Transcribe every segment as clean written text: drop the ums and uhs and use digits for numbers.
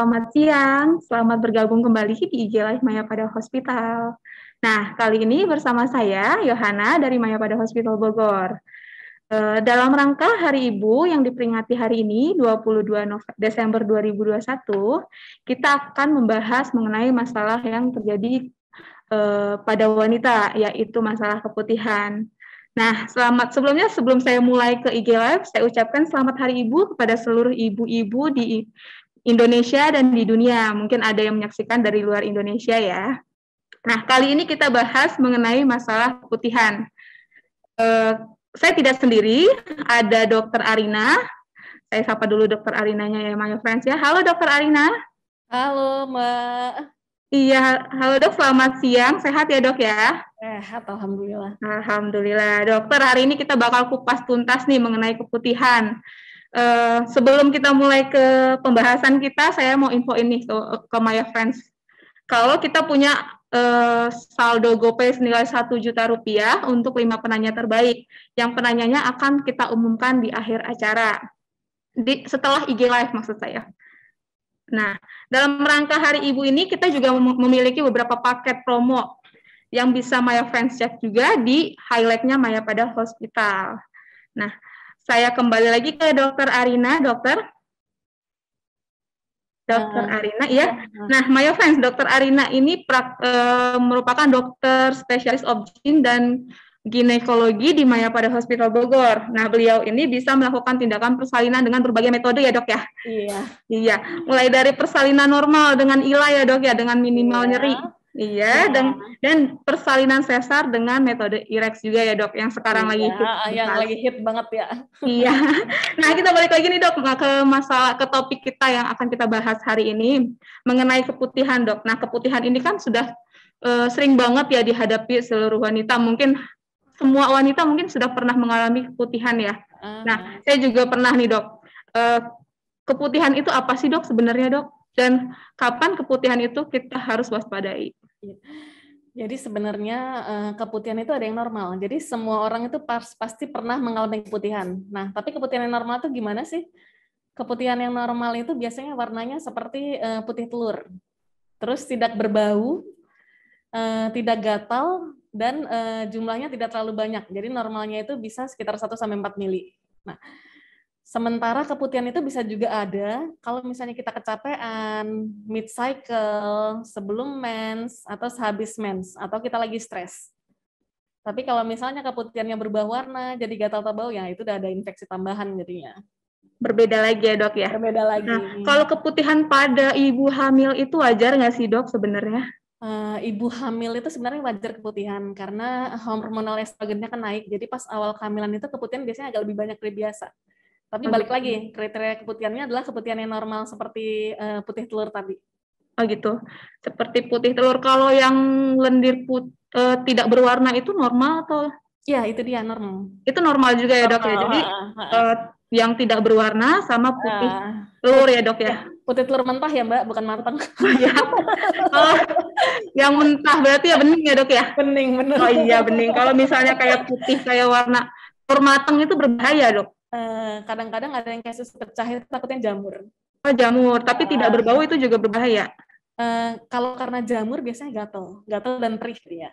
selamat siang. Selamat bergabung kembali di IG Live Mayapada Hospital. Nah, kali ini bersama saya, Yohana, dari Mayapada Hospital Bogor. Dalam rangka Hari Ibu yang diperingati hari ini, 22 Desember 2021, kita akan membahas mengenai masalah yang terjadi pada wanita, yaitu masalah keputihan. Nah, sebelum saya mulai ke IG Live, saya ucapkan selamat Hari Ibu kepada seluruh ibu-ibu di Indonesia dan di dunia. Mungkin ada yang menyaksikan dari luar Indonesia ya. Nah, kali ini kita bahas mengenai masalah keputihan. Saya tidak sendiri, ada Dokter Arina. Saya sapa dulu Dokter Arinanya ya, my friends ya. Halo Dokter Arina. Halo Mbak. Iya, halo Dok, selamat siang. Sehat ya Dok ya? Sehat, Alhamdulillah. Alhamdulillah. Dokter, hari ini kita bakal kupas tuntas nih mengenai keputihan. Sebelum kita mulai ke pembahasan kita, saya mau info ini ke my friends. Kalau kita punya saldo GoPay senilai Rp1.000.000 untuk 5 penanya terbaik, yang penanyanya akan kita umumkan di akhir acara, setelah IG Live maksud saya. Nah, dalam rangka Hari Ibu ini, kita juga memiliki beberapa paket promo yang bisa Maya Friends cek juga di highlight-nya Mayapada Hospital. Nah, saya kembali lagi ke Dokter Arina, Dokter Arina, ya. Nah, Maya Friends, Dokter Arina ini merupakan dokter spesialis obgyn dan ginekologi di Mayapada Hospital Bogor. Nah, beliau ini bisa melakukan tindakan persalinan dengan berbagai metode ya, Dok ya? Iya. Iya, mulai dari persalinan normal dengan ILA ya, Dok ya, dengan minimal nyeri. Iya, dan persalinan sesar dengan metode IREX juga ya Dok, yang sekarang lagi hit. Yang lagi hit banget ya. Iya. Nah, kita balik lagi nih Dok ke topik kita yang akan kita bahas hari ini mengenai keputihan Dok. Nah, keputihan ini kan sudah sering banget ya dihadapi seluruh wanita. Mungkin semua wanita mungkin sudah pernah mengalami keputihan ya. Nah, saya juga pernah nih Dok. Keputihan itu apa sih Dok sebenarnya Dok? Dan kapan keputihan itu kita harus waspadai? Jadi sebenarnya keputihan itu ada yang normal. Jadi semua orang itu pasti pernah mengalami keputihan. Nah, tapi keputihan yang normal itu gimana sih? Keputihan yang normal itu biasanya warnanya seperti putih telur. Terus tidak berbau, tidak gatal, dan jumlahnya tidak terlalu banyak. Jadi normalnya itu bisa sekitar 1-4 mili. Nah, sementara keputihan itu bisa juga ada kalau misalnya kita kecapean, mid cycle, sebelum mens, atau sehabis mens, atau kita lagi stres. Tapi kalau misalnya keputihannya berubah warna, jadi gatal atau bau, ya itu udah ada infeksi tambahan jadinya. Berbeda lagi ya Dok ya? Berbeda lagi. Nah, kalau keputihan pada ibu hamil itu wajar nggak sih Dok sebenarnya? Ibu hamil itu sebenarnya wajar keputihan, karena hormonal estrogennya kan naik, jadi pas awal kehamilan itu keputihan biasanya agak lebih banyak dari biasa. Tapi balik lagi, kriteria keputihannya adalah keputihan yang normal seperti putih telur tadi. Oh gitu, seperti putih telur. Kalau yang lendir tidak berwarna itu normal atau? Ya, itu dia normal. Itu normal juga ya Dok ya. Jadi yang tidak berwarna sama putih telur ya Dok ya. Putih telur mentah ya Mbak, bukan matang. Ya. Oh, yang mentah berarti ya bening ya Dok ya. Bening, bener. Oh iya bening. Kalau misalnya kayak putih kayak warna telur matang itu berbahaya Dok. Kadang-kadang ada yang kayak susu pecah itu takutnya jamur. Oh jamur, tapi tidak berbau itu juga berbahaya. Kalau karena jamur biasanya gatal dan perih dia.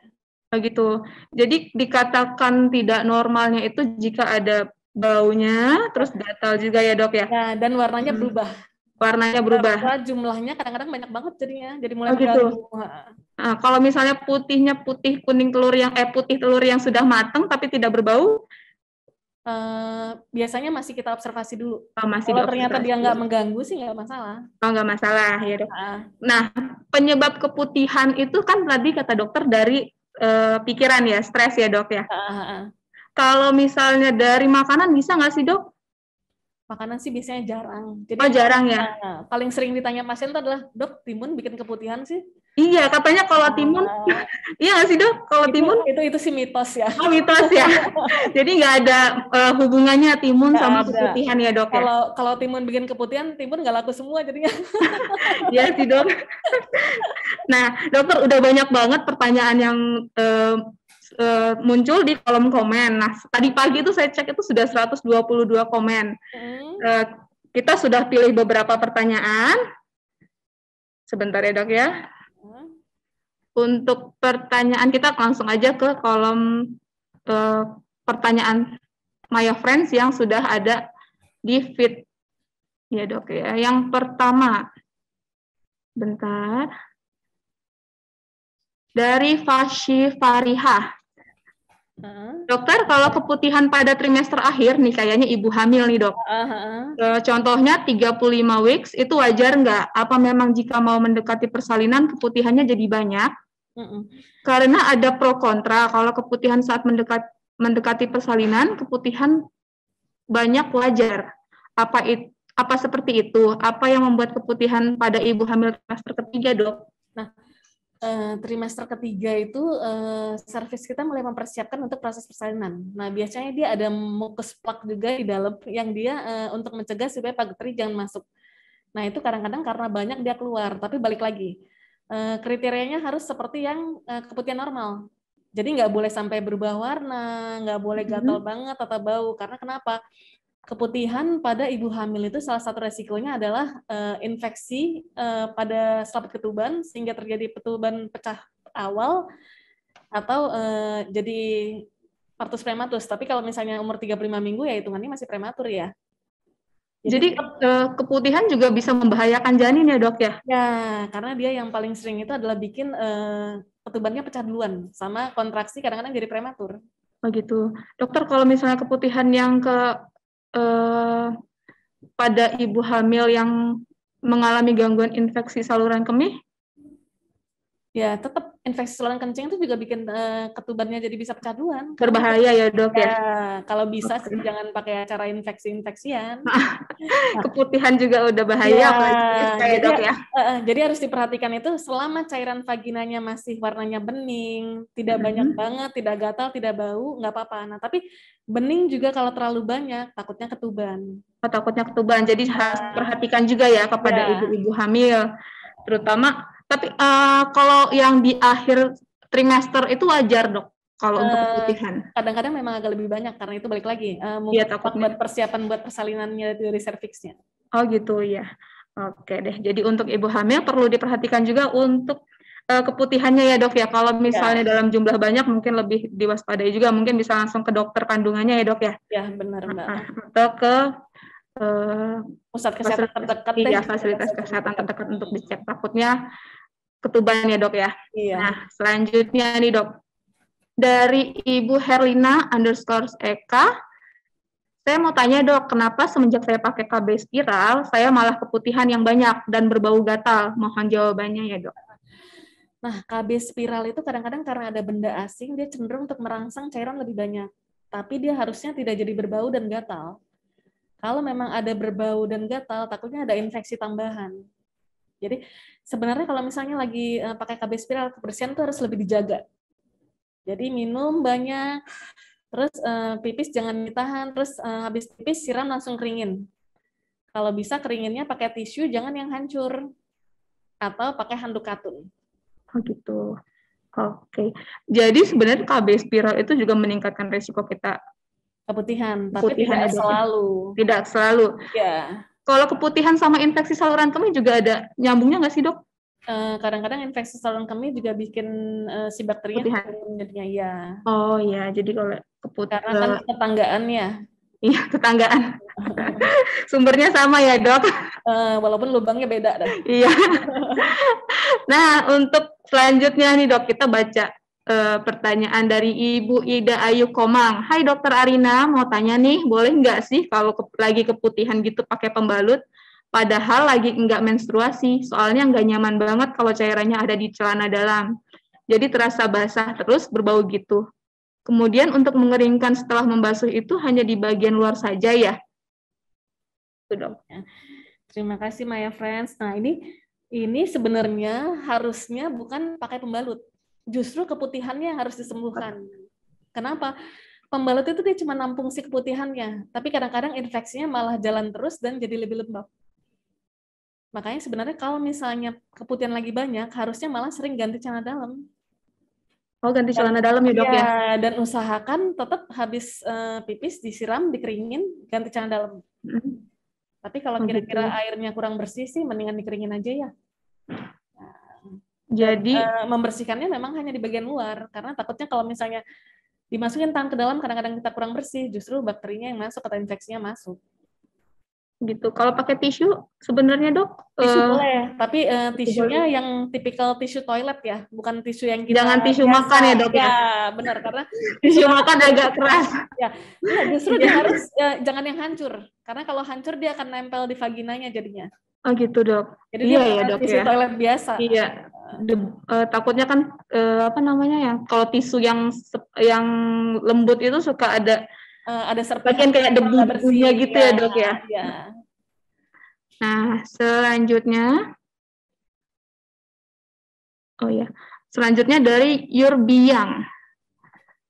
Begitu. Jadi dikatakan tidak normalnya itu jika ada baunya, terus gatal juga ya Dok ya. Ya, dan warnanya berubah. Warnanya berubah. Karena jumlahnya kadang-kadang banyak banget jadinya, jadi mulai mengganggu. Nah, kalau misalnya putihnya putih kuning telur putih telur yang sudah matang tapi tidak berbau, biasanya masih kita observasi dulu. Masih kalau ternyata dia nggak mengganggu sih nggak masalah. Oh nggak masalah ya Dok. Nah, penyebab keputihan itu kan tadi kata dokter dari pikiran ya, stres ya Dok ya. Kalau misalnya dari makanan bisa nggak sih Dok? Makanan sih biasanya jarang. Jadi jarang ya. Paling sering ditanya pasien itu adalah, Dok, timun bikin keputihan sih? Iya, katanya kalau timun, iya nggak sih Dok? Kalau timun itu sih mitos ya. Oh mitos ya. Jadi nggak ada hubungannya timun sama keputihan ya Dok ya? Kalau timun bikin keputihan, timun nggak laku semua jadinya. Iya sih Dok. Nah, dokter udah banyak banget pertanyaan yang muncul di kolom komen. Nah, tadi pagi itu saya cek itu sudah 122 komen. Kita sudah pilih beberapa pertanyaan. Sebentar ya dok ya. Hmm. Untuk pertanyaan kita langsung aja ke kolom pertanyaan Maya Friends yang sudah ada di feed ya dok ya. Yang pertama, bentar, dari Fashi Farihah. Dokter, kalau keputihan pada trimester akhir nih, kayaknya ibu hamil nih dok. Contohnya 35 weeks, itu wajar nggak? Apa memang jika mau mendekati persalinan, keputihannya jadi banyak? Karena ada pro kontra, kalau keputihan saat mendekati persalinan, keputihan banyak wajar. Apa seperti itu? Apa yang membuat keputihan pada ibu hamil trimester ketiga dok? Nah, trimester ketiga itu serviks kita mulai mempersiapkan untuk proses persalinan. Nah, biasanya dia ada mucus plak juga di dalam yang dia untuk mencegah supaya bakteri jangan masuk. Nah, itu kadang-kadang karena banyak dia keluar, tapi balik lagi. Kriterianya harus seperti yang keputihan normal. Jadi nggak boleh sampai berubah warna, nggak boleh gatal banget atau bau. Karena kenapa? Keputihan pada ibu hamil itu salah satu resikonya adalah infeksi pada selaput ketuban sehingga terjadi ketuban pecah awal atau jadi partus prematus. Tapi kalau misalnya umur 35 minggu ya hitungannya masih prematur ya. Jadi keputihan juga bisa membahayakan janin ya dok ya? Ya, karena dia yang paling sering itu adalah bikin ketubannya pecah duluan sama kontraksi kadang-kadang jadi prematur. Oh gitu. Dokter, kalau misalnya keputihan yang pada ibu hamil yang mengalami gangguan infeksi saluran kemih? Ya, tetap infeksi saluran kencing itu juga bikin ketubannya jadi bisa pecah duluan. Berbahaya ya dok ya? Kalau bisa sih jangan pakai cara infeksi-infeksian. Keputihan juga udah bahaya, Ya, apalagi dok ya? Jadi harus diperhatikan itu selama cairan vaginanya masih warnanya bening, tidak banyak banget, tidak gatal, tidak bau, nggak apa-apa. Nah, tapi bening juga kalau terlalu banyak, takutnya ketuban. Takutnya ketuban, jadi harus perhatikan juga ya kepada ibu-ibu hamil, terutama. Tapi kalau yang di akhir trimester itu wajar dok, kalau untuk keputihan. Kadang-kadang memang agak lebih banyak karena itu balik lagi mungkin buat persiapan buat persalinannya dari serviksnya. Oh gitu ya. Oke deh. Jadi untuk ibu hamil perlu diperhatikan juga untuk keputihannya ya dok ya. Kalau misalnya dalam jumlah banyak mungkin lebih diwaspadai juga. Mungkin bisa langsung ke dokter kandungannya ya dok ya. Ya benar mbak. Atau ke pusat kesehatan terdekat deh. Iya, fasilitas kesehatan terdekat untuk dicek. Takutnya ketuban ya dok ya. Iya. Nah selanjutnya nih dok. Dari Ibu Herlina _Eka. Saya mau tanya dok, kenapa semenjak saya pakai KB spiral, saya malah keputihan yang banyak dan berbau gatal? Mohon jawabannya ya dok. Nah, KB spiral itu kadang-kadang karena ada benda asing, dia cenderung untuk merangsang cairan lebih banyak. Tapi dia harusnya tidak jadi berbau dan gatal. Kalau memang ada berbau dan gatal, takutnya ada infeksi tambahan. Jadi sebenarnya kalau misalnya lagi pakai KB spiral, kebersihan itu harus lebih dijaga. Jadi minum banyak, terus pipis jangan ditahan, terus habis pipis siram langsung keringin. Kalau bisa keringinnya pakai tisu, jangan yang hancur. Atau pakai handuk katun. Oh gitu. Oke. Jadi sebenarnya KB spiral itu juga meningkatkan resiko kita keputihan, tapi tidak selalu. Tidak selalu. Ya. Kalau keputihan sama infeksi saluran kemih juga ada nyambungnya nggak sih dok? Kadang-kadang infeksi saluran kemih juga bikin si bakterinya jadinya ya. Oh ya, jadi kalau karena kan tetanggaan ya. Iya, tetanggaan. Sumbernya sama ya dok. Walaupun lubangnya beda dah. Iya. Nah, untuk selanjutnya nih dok, kita baca pertanyaan dari Ibu Ida Ayu Komang. Hai dokter Arina, mau tanya nih, boleh nggak sih kalau lagi keputihan gitu pakai pembalut? Padahal lagi nggak menstruasi, soalnya nggak nyaman banget kalau cairannya ada di celana dalam. Jadi terasa basah terus berbau gitu. Kemudian untuk mengeringkan setelah membasuh itu hanya di bagian luar saja ya? Itu dok. Terima kasih Maya Friends. Nah ini sebenarnya harusnya bukan pakai pembalut. Justru keputihannya harus disembuhkan. Kenapa? Pembalut itu dia cuma nampung si keputihannya, tapi kadang-kadang infeksinya malah jalan terus dan jadi lebih lembab. Makanya sebenarnya kalau misalnya keputihan lagi banyak, harusnya malah sering ganti celana dalam. Oh, ganti celana dalam ya dok ya? Dan usahakan tetap habis pipis disiram, dikeringin, ganti celana dalam. Tapi kalau kira-kira airnya kurang bersih sih, mendingan dikeringin aja ya. Dan Jadi membersihkannya memang hanya di bagian luar, karena takutnya kalau misalnya dimasukin tangan ke dalam, kadang-kadang kita kurang bersih, justru bakterinya yang masuk atau infeksinya masuk. gitu. Kalau pakai tisu sebenarnya dok, Tisu boleh, tapi tisu boleh. tisunya yang tipikal tisu toilet ya, bukan tisu yang kita Jangan tisu biasa. makan ya dok Ya, ya. benar, karena tisu Tisu makan makan agak keras. ya, enggak, justru dia Iya. harus jangan yang hancur, karena kalau hancur dia akan nempel di vaginanya jadinya. Oh gitu dok. Jadi dia Iya ya bukan dok tisu ya. toilet biasa. Iya. Takutnya kan apa namanya ya? Kalau tisu yang lembut itu suka ada Ada serpihan bagian kayak yang nggak bersih. debu-debunya gitu Ya, ya dok ya. ya. Nah selanjutnya, oh ya, selanjutnya dari Yurbiang.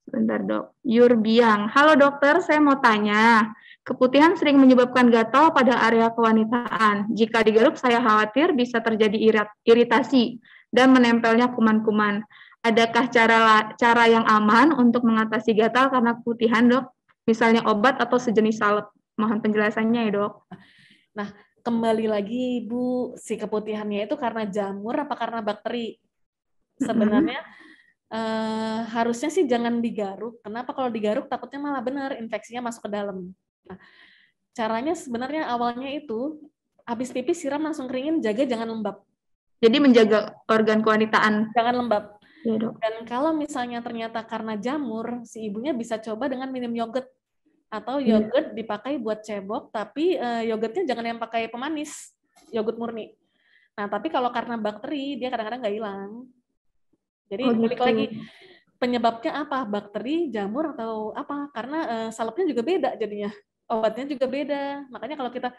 Bentar dok, Yurbiang. Halo dokter, saya mau tanya. Keputihan sering menyebabkan gatal pada area kewanitaan. Jika digaruk, saya khawatir bisa terjadi iritasi dan menempelnya kuman-kuman. Adakah cara yang aman untuk mengatasi gatal karena keputihan, dok? Misalnya obat atau sejenis salep. Mohon penjelasannya ya, dok. Nah, kembali lagi Bu, si keputihannya itu karena jamur apa karena bakteri? Sebenarnya harusnya sih jangan digaruk. Kenapa? Kalau digaruk takutnya malah benar infeksinya masuk ke dalam. Nah, caranya sebenarnya awalnya itu habis pipis siram langsung keringin, jaga jangan lembab. Jadi menjaga organ kewanitaan. Jangan lembab. Ya, dok. Dan kalau misalnya ternyata karena jamur, si ibunya bisa coba dengan minum yogurt. Atau yogurt dipakai buat cebok, tapi yogurtnya jangan yang pakai pemanis, yogurt murni. Nah, tapi kalau karena bakteri, dia kadang-kadang nggak hilang. Jadi balik gitu. lagi, penyebabnya apa? Bakteri, jamur, atau apa? Karena salepnya juga beda jadinya. Obatnya juga beda. Makanya kalau kita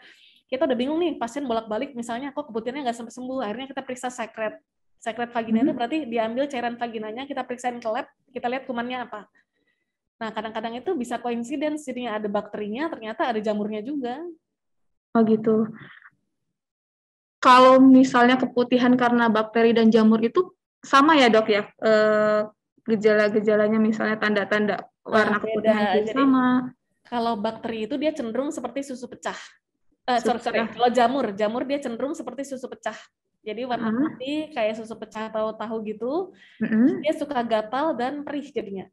udah bingung nih, pasien bolak-balik, misalnya kok keputihannya nggak sembuh, akhirnya kita periksa sekret. Sekret vagina itu berarti diambil cairan vaginanya, kita periksain ke lab, kita lihat kumannya apa. Nah, kadang-kadang itu bisa coincidence, jadinya ada bakterinya, ternyata ada jamurnya juga. Oh gitu. Kalau misalnya keputihan karena bakteri dan jamur itu sama ya dok ya? Gejala-gejalanya misalnya tanda-tanda warna keputihan Beda. juga Jadi, sama. kalau bakteri itu dia cenderung seperti susu pecah. Sorry. Sudah. Kalau jamur dia cenderung seperti susu pecah. Jadi warna putih kayak susu pecah atau tahu gitu. Dia suka gatal dan perih jadinya.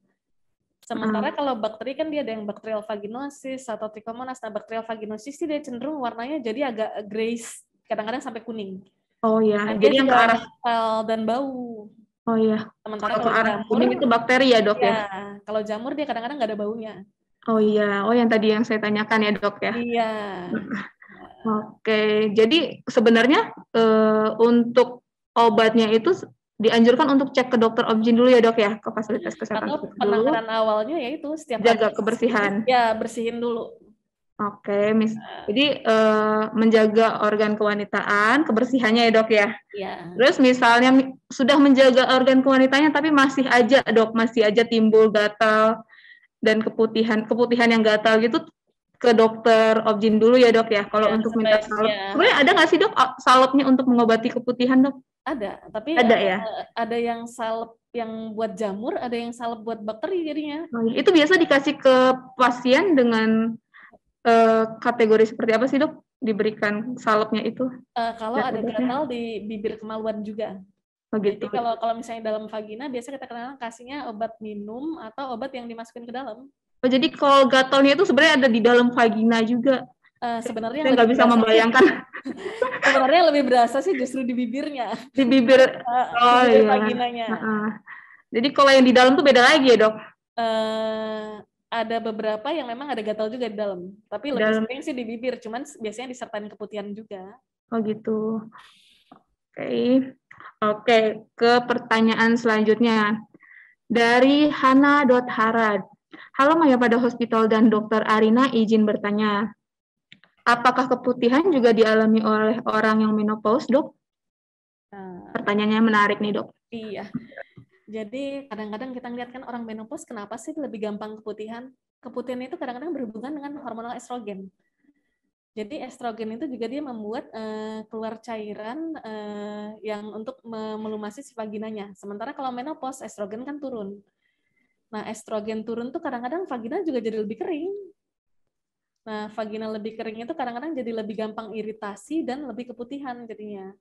Sementara kalau bakteri kan dia ada yang bacterial vaginosis atau trichomonas. Nah, bacterial vaginosis sih dia cenderung warnanya jadi agak grayish, kadang-kadang sampai kuning. Oh ya, Nah, dia jadi yang ke suka arah, gatal dan bau. oh ya, Sementara kalau ke kalau arah jamur, kuning itu bakteri ya dok ya? ya kalau jamur dia kadang-kadang nggak ada baunya. Oh iya, oh yang tadi yang saya tanyakan ya dok ya? Iya. Oke, jadi sebenarnya untuk obatnya itu dianjurkan untuk cek ke dokter objin dulu ya dok ya, ke fasilitas kesehatan Atau dulu, penanganan awalnya yaitu setiap jaga habis kebersihan. ya bersihin dulu. Oke, jadi menjaga organ kewanitaan, kebersihannya ya dok ya. Iya. Terus misalnya sudah menjaga organ kewanitaannya, tapi masih aja dok, masih aja timbul gatal dan keputihan yang gatal gitu, ke dokter objin dulu ya dok ya. Kalau Ya, untuk minta salep, sebaiknya sebenarnya ada nggak sih dok salepnya untuk mengobati keputihan dok? ada, tapi Ada ya. ada yang salep yang buat jamur, ada yang salep buat bakteri jadinya. Oh, ya. Itu biasa dikasih ke pasien dengan kategori seperti apa sih dok? Diberikan salepnya itu? Kalau Dan ada obatnya? gatal di bibir kemaluan juga. Oh Jadi gitu. kalau misalnya dalam vagina, biasanya kita kenal kasihnya obat minum atau obat yang dimasukin ke dalam. Oh, jadi kalau gatalnya itu sebenarnya ada di dalam vagina juga. Sebenarnya Saya yang lebih nggak bisa berasa membayangkan. sebenarnya yang lebih berasa sih justru di bibirnya, Di bibir. di Oh bibir iya. vaginanya. Jadi kalau yang di dalam tuh beda lagi ya dok? Ada beberapa yang memang ada gatal juga di dalam, tapi lebih Dalam. sering sih di bibir, cuman biasanya disertai keputihan juga. Oh gitu. Oke. Oke, ke pertanyaan selanjutnya. Dari Hana.Harad. Halo Maya pada Hospital dan Dokter Arina, izin bertanya. Apakah keputihan juga dialami oleh orang yang menopause, dok? Pertanyaannya menarik nih, dok. Iya. Jadi kadang-kadang kita ngeliat kan orang menopause kenapa sih lebih gampang keputihan? Keputihan itu kadang-kadang berhubungan dengan hormonal estrogen. Jadi estrogen itu juga dia membuat keluar cairan yang untuk melumasi si vaginanya. Sementara kalau menopause estrogen kan turun. Nah, estrogen turun tuh kadang-kadang vagina juga jadi lebih kering. Nah, vagina lebih kering itu kadang-kadang jadi lebih gampang iritasi dan lebih keputihan jadinya.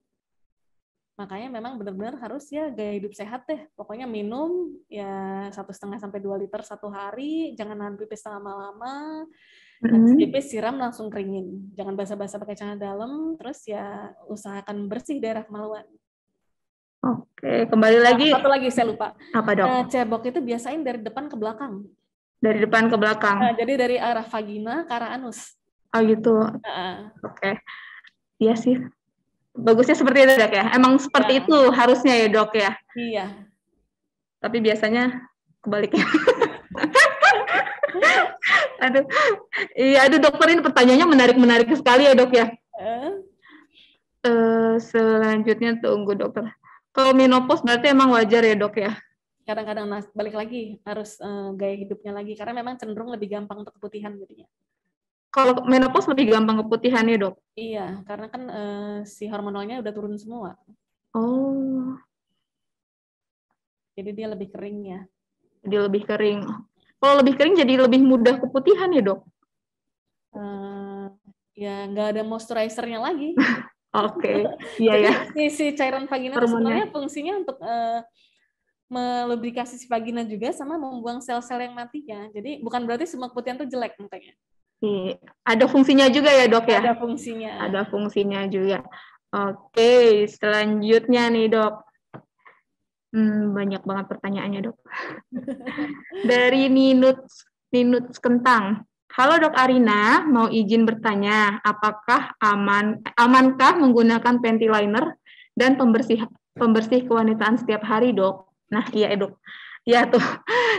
Makanya memang benar-benar harus ya gaya hidup sehat deh. Pokoknya minum ya 1,5 sampai 2 liter satu hari, jangan nahan pipis lama-lama. Habis pipis siram langsung keringin. Jangan basa-basa pakai celana dalam, terus ya usahakan bersih daerah kemaluan. Oke, kembali lagi. Satu lagi saya lupa. Apa, Dok? Cebok itu biasain dari depan ke belakang. Dari depan ke belakang. Jadi dari arah vagina ke arah anus. Oh gitu. Oke. Iya sih. Bagusnya seperti itu, Dok ya. Emang seperti itu harusnya ya, Dok ya. Iya. Tapi biasanya kebaliknya. Aduh. Iya, dokter, ini pertanyaannya menarik-menarik sekali ya, Dok ya. Selanjutnya tunggu, dokter. Kalau menopause berarti emang wajar ya, Dok ya? Kadang-kadang balik lagi harus gaya hidupnya lagi karena memang cenderung lebih gampang untuk keputihan jadinya. Kalau menopause lebih gampang keputihan ya, Dok? Iya, karena kan si hormonalnya udah turun semua. Oh. Jadi dia lebih kering ya. Jadi lebih kering. Kalau lebih kering jadi lebih mudah keputihan ya, Dok? Ya nggak ada moisturizer-nya lagi. Oke. Iya ya. Si cairan vagina itu sebenarnya fungsinya untuk melubrikasi si vagina juga sama membuang sel-sel yang matinya. Jadi bukan berarti semua keputihan itu jelek makanya. Ada fungsinya juga ya, Dok ya? Ada fungsinya. Ada fungsinya juga. Oke, selanjutnya nih, Dok. Banyak banget pertanyaannya, Dok. Dari Ninut Kentang. Halo Dok Arina, mau izin bertanya, apakah amankah menggunakan panty liner dan pembersih kewanitaan setiap hari, Dok? Nah, iya, Dok. Iya tuh.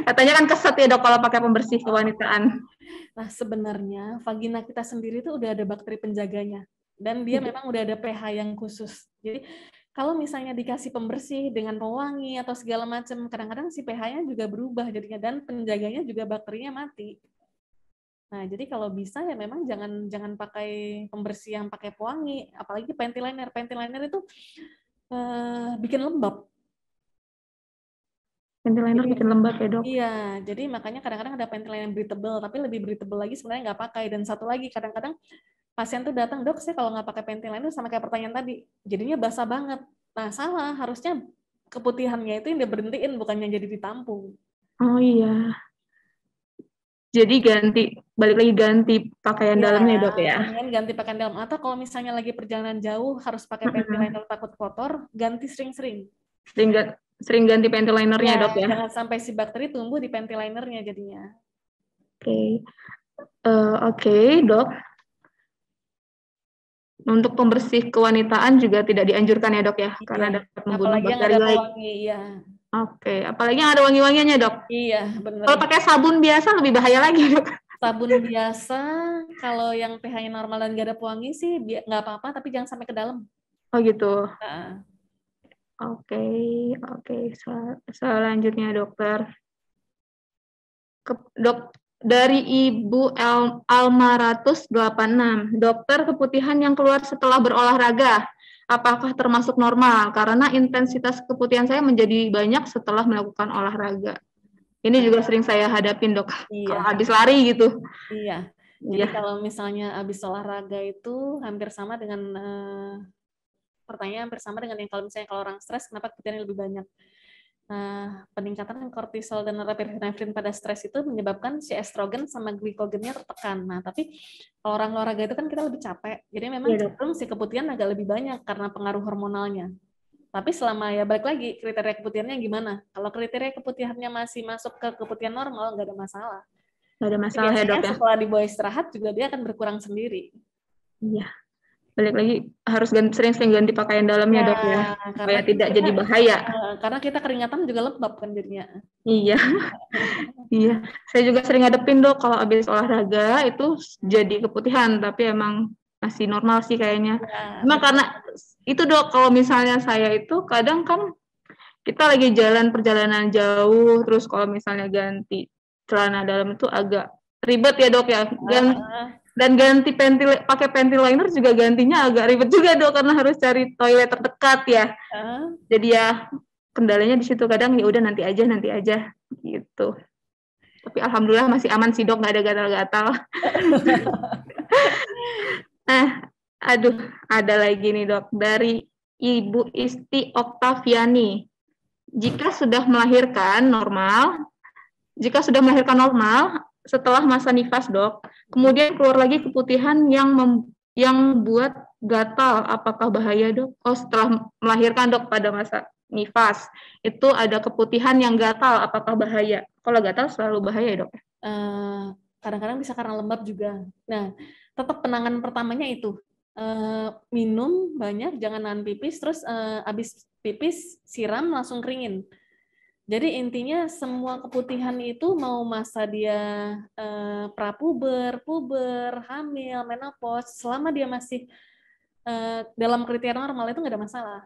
Katanya kan keset ya, Dok, kalau pakai pembersih kewanitaan. Nah, sebenarnya vagina kita sendiri tuh udah ada bakteri penjaganya. Dan dia memang udah ada pH yang khusus. Jadi, kalau misalnya dikasih pembersih dengan pewangi atau segala macam, kadang-kadang si pH-nya juga berubah jadinya dan penjaganya juga bakterinya mati. Nah, jadi kalau bisa ya memang jangan pakai pembersih yang pakai pewangi, apalagi panty liner. Panty liner itu bikin lembab. Panty liner bikin lembab ya, Dok? Iya, jadi makanya kadang-kadang ada panty liner breathable, tapi lebih breathable lagi sebenarnya nggak pakai. Dan satu lagi, kadang-kadang pasien tuh datang, Dok, saya kalau nggak pakai panty liner sama kayak pertanyaan tadi, jadinya basah banget. Nah, salah, harusnya keputihannya itu yang diberhentiin, bukannya jadi ditampung. Oh iya. Jadi balik lagi ganti pakaian dalamnya, Dok ya? Mendingan ganti pakaian dalam. Atau kalau misalnya lagi perjalanan jauh, harus pakai panty liner takut kotor, ganti sering-sering. Sering ganti panty linernya, Dok ya? Jangan sampai si bakteri tumbuh di panty linernya jadinya. Oke, Dok. Untuk pembersih kewanitaan juga tidak dianjurkan ya, Dok ya? Karena dapat membunuh bakteri lain. Iya. Oke, apalagi yang ada wangi-wangiannya, Dok? Iya, benar. Kalau pakai sabun biasa lebih bahaya lagi, Dok. Sabun biasa, kalau yang pH-nya normal dan nggak ada pewangi sih nggak apa-apa, tapi jangan sampai ke dalam. Oh gitu. Oke. Selanjutnya, dokter. Dok, dari Ibu Almaratus 86, dokter, keputihan yang keluar setelah berolahraga, apakah termasuk normal? Karena intensitas keputihan saya menjadi banyak setelah melakukan olahraga. Ini juga sering saya hadapin, Dok. Kalau habis lari gitu. Iya. Jadi kalau misalnya habis olahraga itu hampir sama dengan pertanyaan hampir sama dengan yang kalau misalnya kalau orang stres, kenapa keputihannya lebih banyak? Nah, peningkatan kortisol dan norepinefrin pada stres itu menyebabkan si estrogen sama glikogennya tertekan. Nah, tapi kalau orang olahraga itu kan kita lebih capek. Jadi memang cenderung si keputihan agak lebih banyak karena pengaruh hormonalnya. Tapi selama ya balik lagi kriteria keputihannya gimana? Kalau kriteria keputihannya masih masuk ke keputihan normal, nggak ada masalah. Nggak ada masalah ya, Dok ya? Setelah dibawa istirahat juga dia akan berkurang sendiri. Iya. Balik lagi harus sering-sering ganti pakaian dalamnya, Dok ya, supaya tidak jadi bahaya. Karena kita keringatan juga lembab kan jadinya. Iya. Iya. Saya juga sering ngadepin, Dok, kalau habis olahraga itu jadi keputihan, tapi emang masih normal sih kayaknya. Cuma karena itu, Dok, kalau misalnya saya itu kadang kan kita lagi perjalanan jauh, terus kalau misalnya ganti celana dalam itu agak ribet ya, Dok ya. Dan ganti pakai panty liner juga gantinya agak ribet juga, Dok, karena harus cari toilet terdekat ya. Jadi ya kendalanya di situ, kadang ya udah nanti aja gitu. Tapi alhamdulillah masih aman sih, Dok, nggak ada gatal-gatal. Aduh, ada lagi nih, Dok, dari Ibu Isti Oktaviani. Jika sudah melahirkan normal, setelah masa nifas, Dok, kemudian keluar lagi keputihan yang buat gatal, apakah bahaya, Dok? Oh, setelah melahirkan, Dok, pada masa nifas, itu ada keputihan yang gatal, apakah bahaya? Kalau gatal selalu bahaya, Dok? Kadang-kadang bisa karena lembab juga. Nah, tetap penanganan pertamanya itu. Minum banyak, jangan nahan pipis, terus habis pipis, siram, langsung keringin. Jadi intinya semua keputihan itu mau masa dia prapuber, puber, hamil, menopause, selama dia masih dalam kriteria normal itu nggak ada masalah.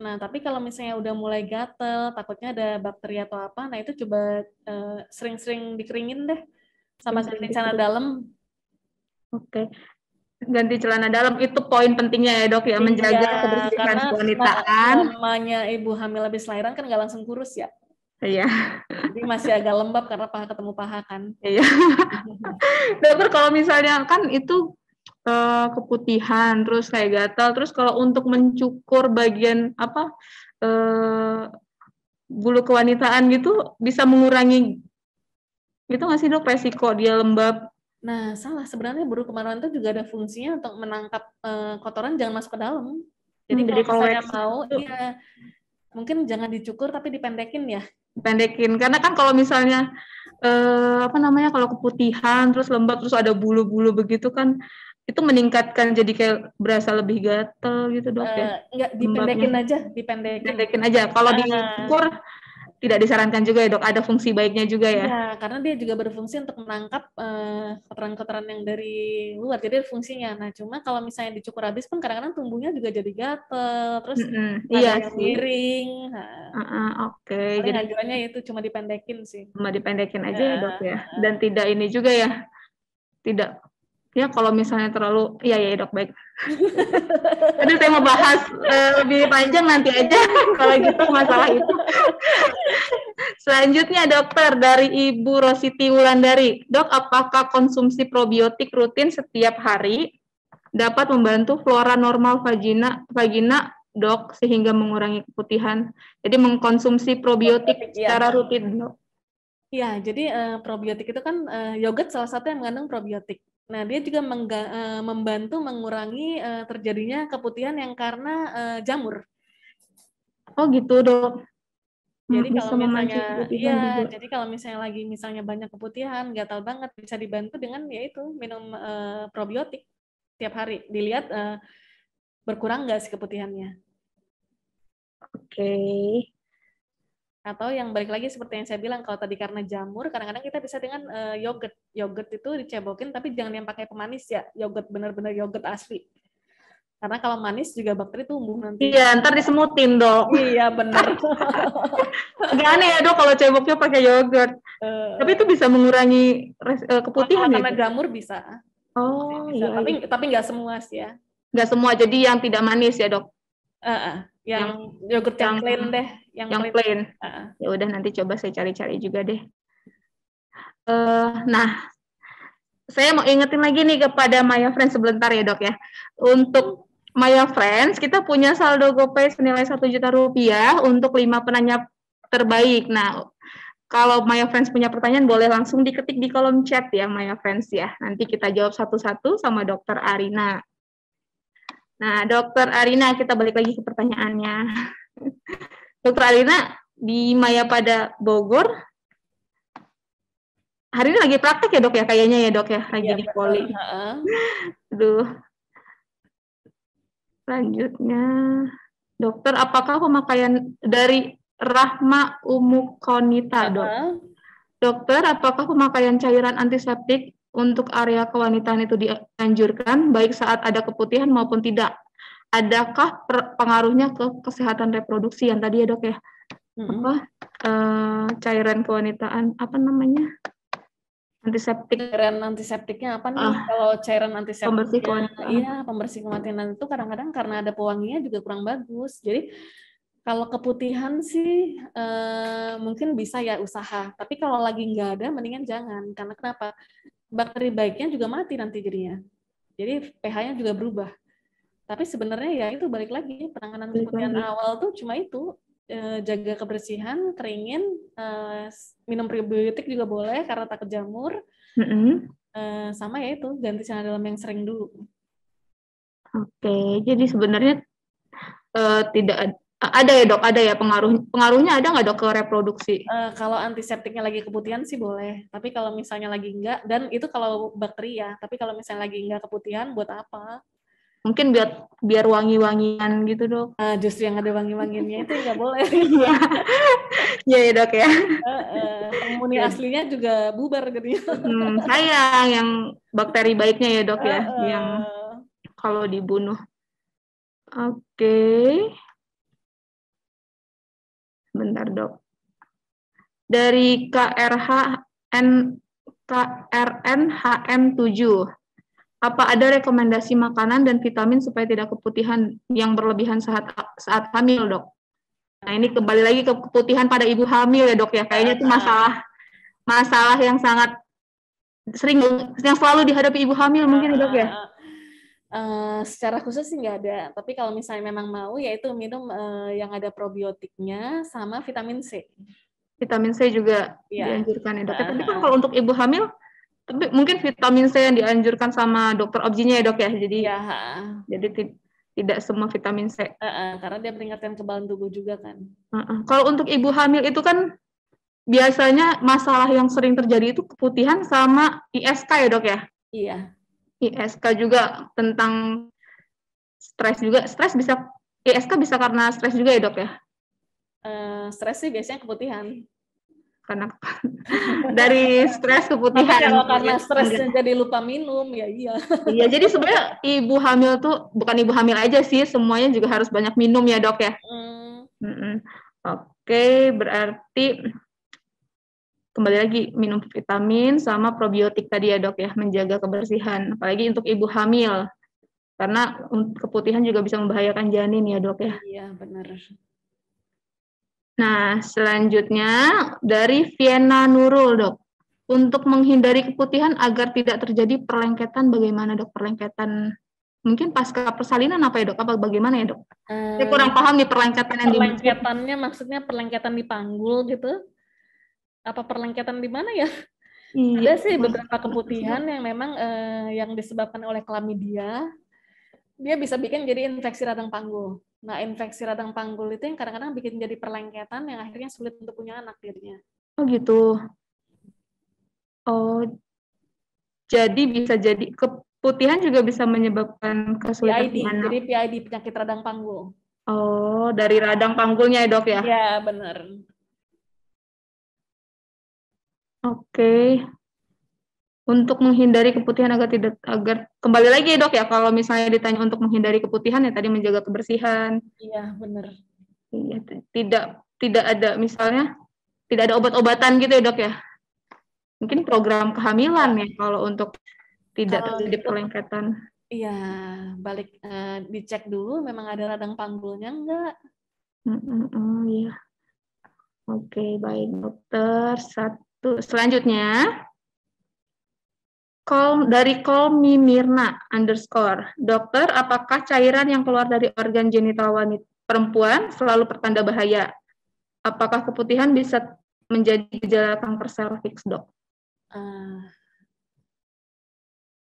Nah, tapi kalau misalnya udah mulai gatel, takutnya ada bakteri atau apa, nah itu coba sering-sering dikeringin deh, sama ganti celana dalam. Oke. Ganti celana dalam itu poin pentingnya ya, Dok, ya, menjaga kebersihan karena kewanitaan. namanya ibu hamil habis lahiran kan nggak langsung kurus ya. Iya. Jadi masih agak lembab karena paha ketemu paha kan. Iya. Dokter, kalau misalnya kan itu keputihan, terus kayak gatal, terus kalau untuk mencukur bagian bulu kewanitaan gitu bisa mengurangi itu nggak sih, Dok, resiko dia lembab? Nah, salah. Sebenarnya bulu kemaluan itu juga ada fungsinya untuk menangkap kotoran jangan masuk ke dalam. Jadi kalau misalnya mau, iya, mungkin jangan dicukur tapi dipendekin ya. Dipendekin, karena kan kalau misalnya kalau keputihan terus lembab terus ada bulu-bulu begitu kan itu meningkatkan jadi kayak berasa lebih gatel gitu, Dok, ya. Enggak, dipendekin aja, dipendekin aja. Kalau dicukur tidak disarankan juga ya, Dok, ada fungsi baiknya juga ya. Iya, karena dia juga berfungsi untuk menangkap kotoran-kotoran yang dari luar, jadi ada fungsinya. Nah, cuma kalau misalnya dicukur habis pun kadang-kadang tumbuhnya juga jadi gatel, terus ada yang miring. Oke, jadi jadi anjurannya itu cuma dipendekin sih. Cuma dipendekin aja ya, Dok, ya. Dan tidak ini juga ya, tidak ya kalau misalnya terlalu ya Dok, baik. Tadi saya mau bahas lebih panjang nanti aja kalau gitu masalah itu. Selanjutnya, Dokter, dari Ibu Rositi Wulandari. Dok, apakah konsumsi probiotik rutin setiap hari dapat membantu flora normal vagina, Dok, sehingga mengurangi keputihan? Jadi mengkonsumsi probiotik secara rutin, Dok. Iya, jadi probiotik itu kan yogurt salah satu yang mengandung probiotik. Nah, dia juga membantu mengurangi terjadinya keputihan yang karena jamur. Oh gitu, Dok. Jadi bisa kalau misalnya, juga. kalau misalnya lagi banyak keputihan, gatal banget, bisa dibantu dengan yaitu minum probiotik tiap hari. Dilihat berkurang nggak sih keputihannya. Oke. Atau yang balik lagi seperti yang saya bilang, kalau tadi karena jamur, kadang-kadang kita bisa dengan yogurt. Yogurt itu dicebokin, tapi jangan yang pakai pemanis ya. Yogurt benar-benar yogurt asli. Karena kalau manis juga bakteri tumbuh nanti. Iya, ntar disemutin, Dok. Iya, benar. Agak aneh ya, Dok, kalau ceboknya pakai yogurt. Tapi itu bisa mengurangi keputihan ya? Karena jamur bisa. Oh, bisa. Iya. Tapi nggak semua sih ya. Nggak semua, jadi yang tidak manis ya, Dok? Yang yogurt yang plain deh. Yang plain. Ya udah, nanti coba saya cari-cari juga deh. Nah, saya mau ingetin lagi nih kepada Maya Friends sebentar ya, Dok, ya. Untuk Maya Friends, kita punya saldo GoPay senilai Rp1.000.000 untuk 5 penanya terbaik. Nah, kalau Maya Friends punya pertanyaan, boleh langsung diketik di kolom chat ya, Maya Friends ya. Nanti kita jawab satu-satu sama Dokter Arina. Nah, Dokter Arina, kita balik lagi ke pertanyaannya. Dokter Arina, di Mayapada Bogor, hari ini lagi praktek ya, Dok, ya? Kayaknya ya, Dok, ya? Lagi di poli. Aduh. Selanjutnya, Dokter, apakah pemakaian dari Rahma Umukonita, Dok? Dokter, apakah pemakaian cairan antiseptik untuk area kewanitaan itu dianjurkan, baik saat ada keputihan maupun tidak? Adakah pengaruhnya ke kesehatan reproduksi yang tadi ya, Dok, ya? Cairan kewanitaan, apa namanya? Antiseptik. Cairan antiseptiknya apa nih? Kalau cairan antiseptiknya, pembersih kewanitaan itu kadang-kadang karena ada pewanginya juga kurang bagus. Jadi kalau keputihan sih mungkin bisa ya usaha. Tapi kalau lagi nggak ada, mendingan jangan. Karena kenapa? Bakteri baiknya juga mati nanti jadinya. Jadi pH-nya juga berubah. Tapi sebenarnya ya itu balik lagi penanganan Balik keputihan lagi. awal tuh cuma itu, jaga kebersihan, keringin, minum probiotik juga boleh karena takut jamur, sama ya itu ganti celana dalam yang sering dulu. Oke, jadi sebenarnya tidak ada ya dok, ada ya pengaruhnya ada nggak dok ke reproduksi? Kalau antiseptiknya lagi keputihan sih boleh, tapi kalau misalnya lagi enggak, dan itu kalau bakteri ya, tapi kalau misalnya lagi enggak keputihan buat apa? Mungkin biar wangi-wangian gitu dok. Justru yang ada wangi-wangiannya itu nggak boleh. Iya ya dok ya. Penghuni aslinya juga bubar jadinya. Sayang yang bakteri baiknya ya dok ya, yang kalau dibunuh. Oke. Bentar dok. Dari KRNHM7, apa ada rekomendasi makanan dan vitamin supaya tidak keputihan yang berlebihan saat hamil dok? Nah ini kembali lagi ke keputihan pada ibu hamil ya dok ya. Kayaknya itu masalah yang sangat sering yang selalu dihadapi ibu hamil mungkin ya dok ya. Secara khusus sih nggak ada, tapi kalau misalnya memang mau yaitu minum yang ada probiotiknya sama vitamin C. Vitamin C juga dianjurkan ya dok. Tapi kan kalau untuk ibu hamil, tapi mungkin vitamin C yang dianjurkan sama dokter obginya ya dok ya. Jadi tidak semua vitamin C. Karena dia meningkatkan kekebalan tubuh juga kan. Kalau untuk ibu hamil itu kan biasanya masalah yang sering terjadi itu keputihan sama ISK ya dok ya. Iya. ISK juga tentang stres juga. ISK bisa karena stres juga ya dok ya? Stres sih biasanya keputihan. Karena dari stres keputihan. Tapi kalau karena stresnya jadi lupa minum, ya iya. Iya, jadi sebenarnya ibu hamil tuh bukan ibu hamil aja sih, semuanya juga harus banyak minum ya dok ya? Oke, berarti kembali lagi minum vitamin sama probiotik tadi ya dok ya, menjaga kebersihan, apalagi untuk ibu hamil. Karena keputihan juga bisa membahayakan janin ya dok ya. Iya benar. Nah selanjutnya dari Vienna Nurul dok, untuk menghindari keputihan agar tidak terjadi perlengketan, bagaimana dok perlengketan? Mungkin pasca persalinan apa ya dok? Apa bagaimana ya dok? Saya kurang paham nih perlengketan yang dimaksud. Perlengketannya maksudnya perlengketan di panggul gitu? Apa perlengketan di mana ya? Ada sih beberapa keputihan yang memang yang disebabkan oleh chlamydia, dia bisa bikin jadi infeksi radang panggul. Nah, infeksi radang panggul itu yang kadang-kadang bikin jadi perlengketan yang akhirnya sulit untuk punya anak jadinya. Oh gitu. Oh, jadi bisa jadi keputihan juga bisa menyebabkan kesulitan anak. Jadi PID, penyakit radang panggul. Oh, dari radang panggulnya ya dok ya? Ya, benar. Oke. Untuk menghindari keputihan agar kembali lagi ya dok ya, kalau misalnya ditanya untuk menghindari keputihan ya tadi menjaga kebersihan. Iya, benar. Iya, tidak ada misalnya tidak ada obat-obatan gitu ya dok ya. Mungkin program kehamilan ya kalau untuk tidak terjadi perlengketan. Iya, balik dicek dulu memang ada radang panggulnya enggak. Iya. Oke, baik dokter. Selanjutnya dari Mirna _ dokter, apakah cairan yang keluar dari organ genital wanita perempuan selalu pertanda bahaya? Apakah keputihan bisa menjadi gejala kanker serviks, dok?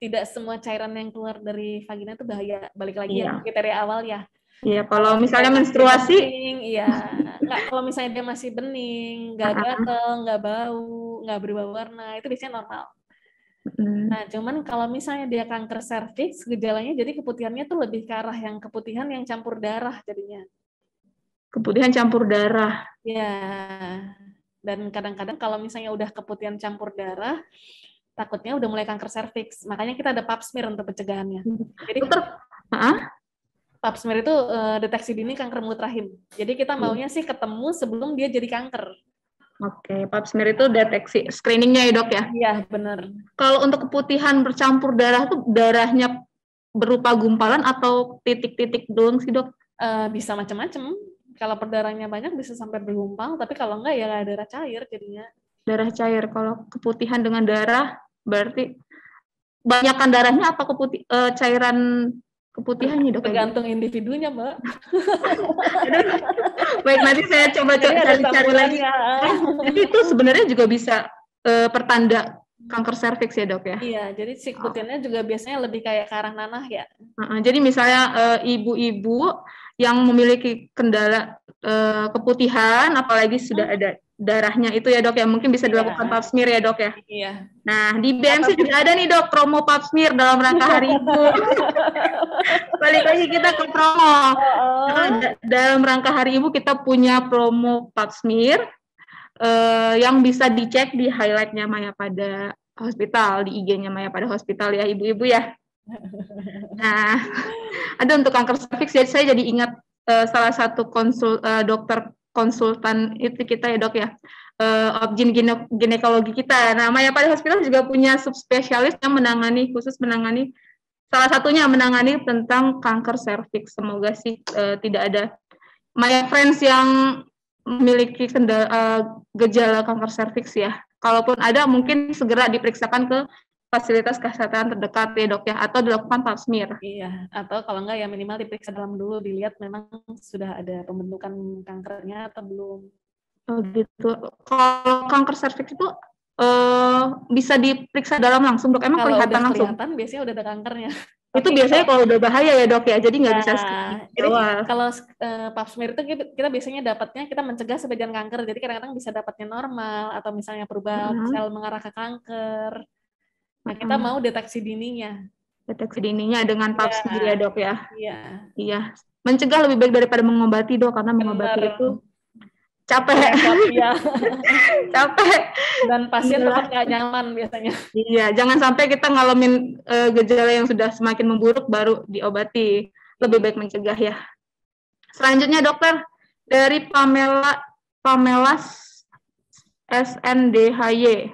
Tidak semua cairan yang keluar dari vagina itu bahaya. Balik lagi ya kriteria awal ya. Iya, kalau misalnya menstruasi, iya. Kalau misalnya dia masih bening, nggak gatel, nggak bau, nggak berubah warna, itu biasanya normal. Nah, cuman kalau misalnya dia kanker serviks, gejalanya jadi keputihannya tuh lebih ke arah yang keputihan yang campur darah jadinya. Keputihan campur darah. Ya. Dan kadang-kadang kalau misalnya udah keputihan campur darah, takutnya udah mulai kanker serviks. Makanya kita ada pap smear untuk pencegahannya. Jadi pap smear itu deteksi dini kanker mulut rahim. Jadi kita maunya sih ketemu sebelum dia jadi kanker. Oke, pap smear itu deteksi screeningnya ya dok ya? Iya, benar. Kalau untuk keputihan bercampur darah tuh darahnya berupa gumpalan atau titik-titik doang sih dok? Bisa macam-macam. Kalau perdarahannya banyak bisa sampai bergumpal, tapi kalau enggak ya darah cair jadinya. Darah cair. Kalau keputihan dengan darah berarti banyakkan darahnya apa cairan keputihannya dok? Tergantung individunya, Mbak. Baik, nanti saya coba cari lagi. Jadi itu sebenarnya juga bisa pertanda kanker serviks ya dok ya? Iya, jadi si keputihannya juga biasanya lebih kayak ke arah nanah ya. Jadi misalnya ibu-ibu yang memiliki kendala keputihan, apalagi sudah ada darahnya itu ya dok ya, mungkin bisa dilakukan pap smear ya dok ya? Iya. Nah, di BMC juga ada nih dok, promo pap smear dalam rangka Hari Ibu. Balik lagi kita ke promo. Nah, dalam rangka Hari Ibu kita punya promo pap smear yang bisa dicek di highlight-nya Mayapada Hospital, di IG-nya Mayapada Hospital ya ibu-ibu ya. Nah, ada untuk kanker serviks, jadi saya jadi ingat salah satu dokter konsultan itu kita ya dok ya, obgyn ginekologi kita. Nah, Mayapada Hospital juga punya subspesialis yang khusus menangani, salah satunya menangani tentang kanker serviks. Semoga sih tidak ada Maya Friends yang memiliki gejala kanker serviks ya. Kalaupun ada, mungkin segera diperiksakan ke fasilitas kesehatan terdekat ya dok ya, atau dilakukan pap smear. Iya, atau kalau enggak ya minimal diperiksa dalam dulu, dilihat memang sudah ada pembentukan kankernya atau belum. Oh gitu. Kalau kanker serviks itu bisa diperiksa dalam langsung dok? Emang kalau kelihatan udah langsung? Kelihatan biasanya udah ada kankernya. Itu biasanya kalau udah bahaya ya dok ya, jadi nggak bisa jadi kalau pap smear itu kita biasanya dapatnya, kita mencegah sebagian kanker, jadi kadang-kadang bisa dapatnya normal, atau misalnya perubahan sel mengarah ke kanker. Nah, kita mau deteksi dininya. Deteksi dininya dengan pap smear ya dok ya? Iya. Iya. Mencegah lebih baik daripada mengobati dok, karena mengobati itu capek. Iya. Capek. Dan pasien tetap nggak nyaman biasanya. Iya, jangan sampai kita ngalamin gejala yang sudah semakin memburuk baru diobati. Lebih baik mencegah ya. Selanjutnya dokter, dari Pamela SNDHY.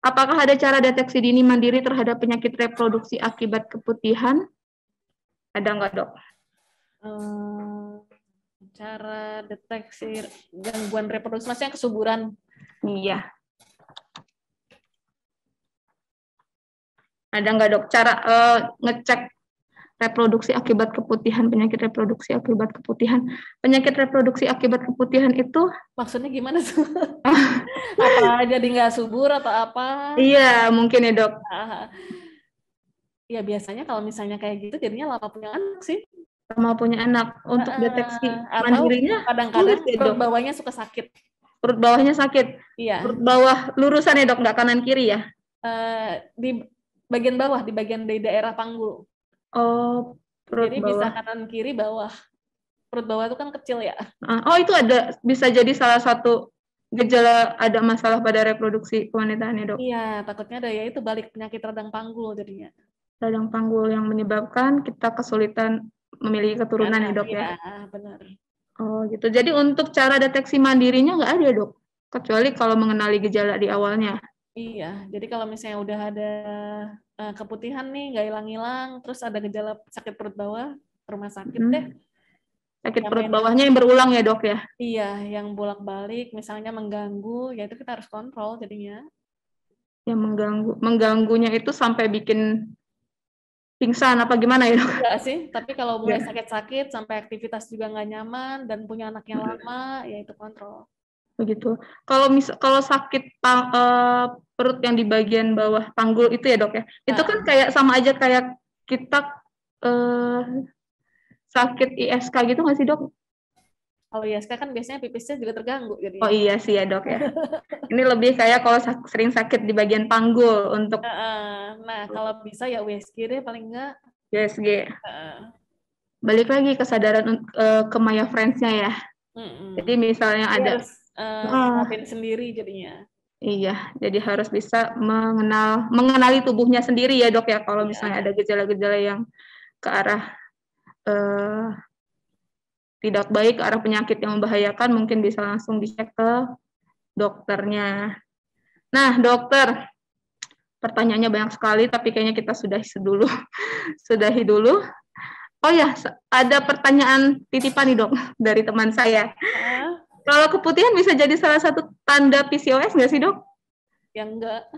Apakah ada cara deteksi dini mandiri terhadap penyakit reproduksi akibat keputihan? Ada nggak dok? Cara deteksi gangguan reproduksi, maksudnya kesuburan? Iya. Ada nggak dok cara ngecek reproduksi akibat keputihan, penyakit reproduksi akibat keputihan? Penyakit reproduksi akibat keputihan itu maksudnya gimana tuh? Apa jadi nggak subur atau apa? Iya, mungkin ya dok. Ya biasanya kalau misalnya kayak gitu jadinya lama punya anak sih. Lama punya anak. Untuk deteksi mandirinya kadang-kadang perut bawahnya suka sakit. Perut bawahnya sakit? Iya. Perut bawah lurusan ya dok, nggak kanan kiri ya? Di bagian bawah, di bagian dari daerah panggul. Oh, perut jadi bawah. Bisa kanan kiri bawah. Perut bawah itu kan kecil ya. Oh, itu bisa jadi salah satu gejala ada masalah pada reproduksi kewanitaan ya dok? Iya, takutnya ada ya itu balik penyakit radang panggul jadinya. Radang panggul yang menyebabkan kita kesulitan memiliki keturunan ya dok ya? Iya, benar. Oh gitu. Jadi untuk cara deteksi mandirinya nggak ada dok? Kecuali kalau mengenali gejala di awalnya. Iya, jadi kalau misalnya udah ada keputihan nih, nggak hilang-hilang, terus ada gejala sakit perut bawah, rumah sakit deh. Sakit perut bawahnya yang berulang ya dok ya? Iya, yang bolak-balik, misalnya mengganggu, ya itu kita harus kontrol jadinya. Yang mengganggunya itu sampai bikin pingsan apa gimana ya dok? Enggak sih, tapi kalau mulai sakit-sakit sampai aktivitas juga nggak nyaman dan punya anak yang lama, ya itu kontrol. Begitu. Kalau sakit perut yang di bagian bawah panggul itu ya dok ya, itu kan kayak sama aja kayak kita sakit ISK gitu nggak sih dok? Kalau ISK kan biasanya pipisnya juga terganggu. Jadi. Oh iya sih ya dok ya. Ini lebih kayak kalau sering sakit di bagian panggul untuk. Nah kalau bisa ya USG deh paling enggak. USG. Balik lagi kesadaran ke Maya Friends-nya ya. Jadi misalnya ada. Ngapain sendiri jadinya. Iya, jadi harus bisa mengenali tubuhnya sendiri ya dok ya. Kalau misalnya ada gejala-gejala yang ke arah tidak baik, ke arah penyakit yang membahayakan, mungkin bisa langsung dicek ke dokternya. Nah dokter, pertanyaannya banyak sekali, tapi kayaknya kita sudahi dulu. Oh ya, ada pertanyaan titipan nih dok dari teman saya. Kalau keputihan bisa jadi salah satu tanda PCOS nggak sih dok? Ya enggak.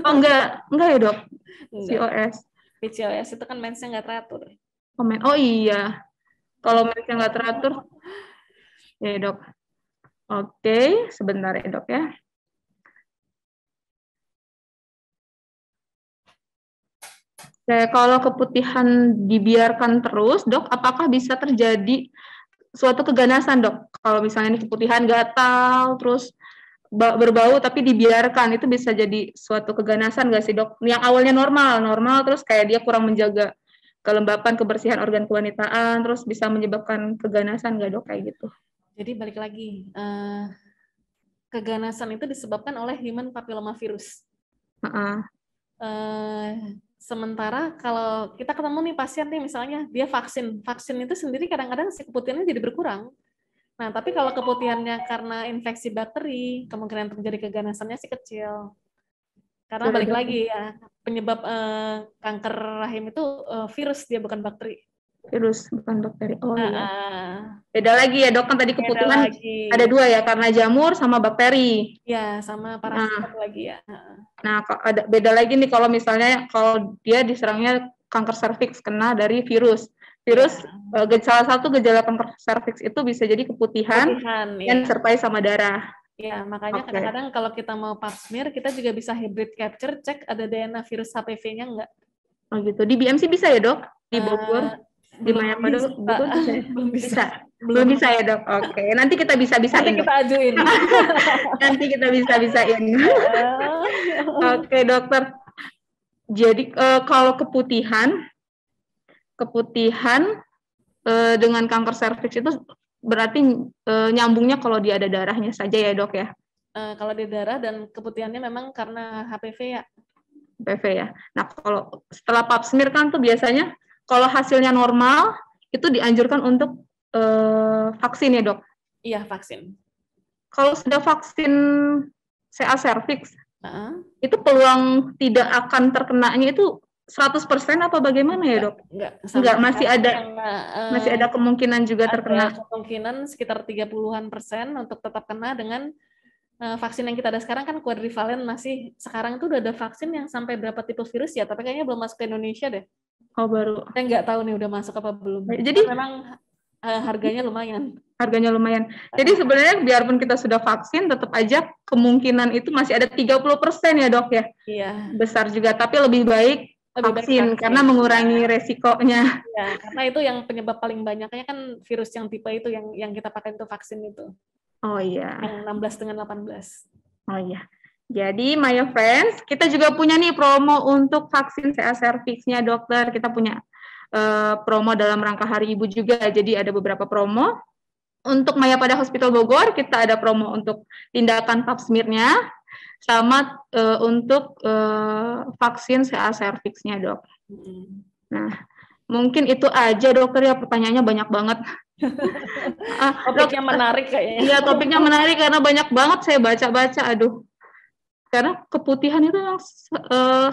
Oh enggak ya dok? PCOS itu kan mensnya nggak teratur. Komen. Oh iya, kalau mereka nggak teratur, ya dok. Oke, sebentar ya dok ya. Oke, kalau keputihan dibiarkan terus, dok, apakah bisa terjadi suatu keganasan, dok? Kalau misalnya ini keputihan gatal, terus berbau tapi dibiarkan, itu bisa jadi suatu keganasan nggak sih, dok? Yang awalnya normal, terus kayak dia kurang menjaga kelembapan, kebersihan organ kewanitaan, terus bisa menyebabkan keganasan nggak, dok, kayak gitu? Jadi balik lagi, keganasan itu disebabkan oleh human papillomavirus. Sementara kalau kita ketemu nih pasien nih misalnya dia vaksin itu sendiri kadang-kadang si keputihannya jadi berkurang. Nah, tapi kalau keputihannya karena infeksi bakteri, kemungkinan terjadi keganasannya sih kecil. Karena balik lagi ya, penyebab kanker rahim itu virus, dia bukan bakteri. Virus, bukan bakteri. Oh iya. Beda lagi ya dok, kan tadi keputihan ada dua ya, karena jamur sama bakteri. Ya, sama parasit lagi ya. Nah, ada beda lagi nih kalau misalnya kalau dia diserangnya kanker serviks kena dari virus. Salah satu gejala kanker serviks itu bisa jadi keputihan yang disertai sama darah. Ya, makanya kadang-kadang kalau kita mau pap smear, kita juga bisa hybrid capture, cek ada DNA virus HPV-nya enggak. Oh gitu. Di BMC bisa ya dok? Di Bogor? Di Mayapada Bogor bisa? Belum bisa ya dok? Oke. Nanti kita bisa-bisain. Nanti kita ajuin. Nanti kita bisa-bisain. Oke dokter. Jadi kalau keputihan dengan kanker serviks itu berarti nyambungnya kalau dia ada darahnya saja ya dok ya? Kalau di darah dan keputihannya memang karena HPV ya. HPV ya. Nah kalau setelah pap smear kan tuh biasanya kalau hasilnya normal itu dianjurkan untuk vaksin ya dok? Iya vaksin. Kalau sudah vaksin CA cervix, itu peluang tidak akan terkenanya itu 100% apa bagaimana ya dok? Enggak, masih ada kemungkinan juga terkena. Ada kemungkinan sekitar 30-an% untuk tetap kena dengan vaksin yang kita ada sekarang kan quadrivalent masih. Sekarang itu udah ada vaksin yang sampai berapa tipe virus ya, tapi kayaknya belum masuk ke Indonesia deh. Oh baru. Saya nggak tahu nih udah masuk apa belum. Jadi memang harganya lumayan. Harganya lumayan. Jadi sebenarnya biarpun kita sudah vaksin, tetap aja kemungkinan itu masih ada 30% ya dok ya? Iya. Besar juga, tapi lebih baik vaksin karena mengurangi resikonya. Ya, karena itu yang penyebab paling banyaknya kan virus yang tipe itu yang kita pakai untuk vaksin itu. Oh iya. Yang 16 dengan 18. Oh iya. Jadi Maya Friends, kita juga punya nih promo untuk vaksin CA cervix-nya dokter. Kita punya promo dalam rangka Hari Ibu juga. Jadi ada beberapa promo. Untuk Mayapada Hospital Bogor, kita ada promo untuk tindakan pap smear-nya, sama untuk vaksin CA cervix-nya dok. Nah, mungkin itu aja dokter ya, pertanyaannya banyak banget. Topiknya menarik kayaknya. Iya, topiknya menarik karena banyak banget saya baca-baca, aduh. Karena keputihan itu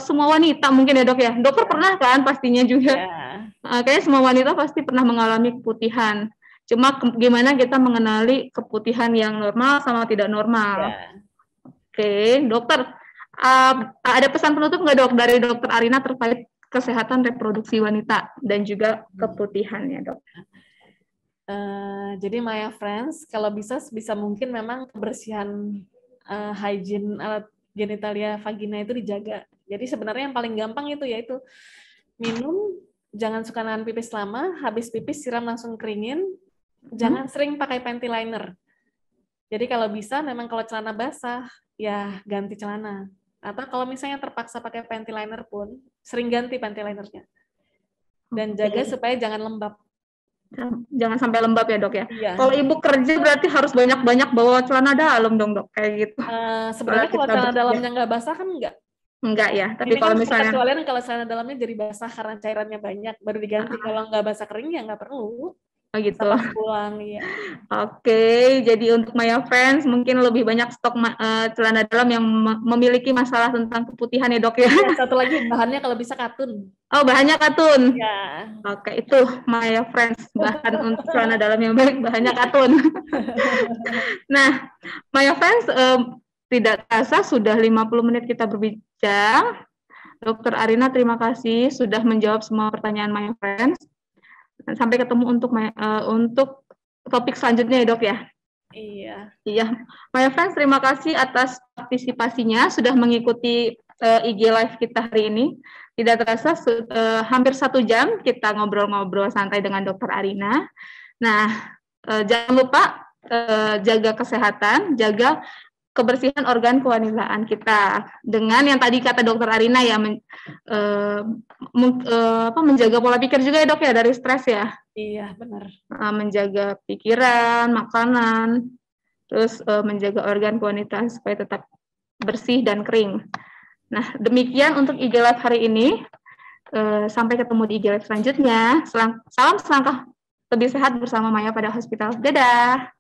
semua wanita mungkin ya dok ya. Dokter pernah kan pastinya juga. Kayaknya semua wanita pasti pernah mengalami keputihan. Cuma gimana kita mengenali keputihan yang normal sama tidak normal. Oke, dokter. Ada pesan penutup nggak dok dari dokter Arina terkait kesehatan reproduksi wanita dan juga keputihannya dok? Jadi Maya Friends, kalau bisa mungkin memang kebersihan hygiene alat genitalia vagina itu dijaga. Jadi sebenarnya yang paling gampang itu yaitu minum, jangan suka nahan pipis lama, habis pipis siram langsung keringin, jangan sering pakai panty liner. Jadi kalau bisa memang kalau celana basah ya ganti celana. Atau kalau misalnya terpaksa pakai panty liner pun sering ganti panty linernya. Dan jaga supaya jangan lembab. Jangan sampai lembab ya dok ya. Iya. Kalau ibu kerja berarti harus banyak-banyak bawa celana dalam dong dok kayak gitu. Sebenarnya kalau celana dalamnya nggak basah kan enggak ya. Tapi kalau misalnya kalau celana dalamnya jadi basah karena cairannya banyak baru diganti. Kalau nggak basah kering ya nggak perlu. Oh gitu. Pulang ya. Oke, jadi untuk Maya Friends mungkin lebih banyak stok celana dalam yang memiliki masalah tentang keputihan ya dok ya. Satu lagi bahannya kalau bisa katun. Oh bahannya katun. Ya. Oke, itu Maya Friends bahan untuk celana dalam yang baik bahannya katun. Nah, Maya Friends tidak terasa sudah 50 menit kita berbincang. Dokter Arina terima kasih sudah menjawab semua pertanyaan Maya Friends. Sampai ketemu untuk topik selanjutnya ya dok ya. Iya, my friends, terima kasih atas partisipasinya sudah mengikuti IG Live kita hari ini. Tidak terasa hampir 1 jam kita ngobrol-ngobrol santai dengan Dr. Arina. Nah, jangan lupa jaga kesehatan, jaga kebersihan organ kewanitaan kita dengan yang tadi kata Dr. Arina ya, menjaga pola pikir juga ya dok ya dari stres ya. Iya benar. Menjaga pikiran, makanan, terus menjaga organ kewanitaan supaya tetap bersih dan kering. Nah demikian untuk IG Live hari ini. Sampai ketemu di IG Live selanjutnya. Salam selangkah lebih sehat bersama Maya pada Hospital. Dadah.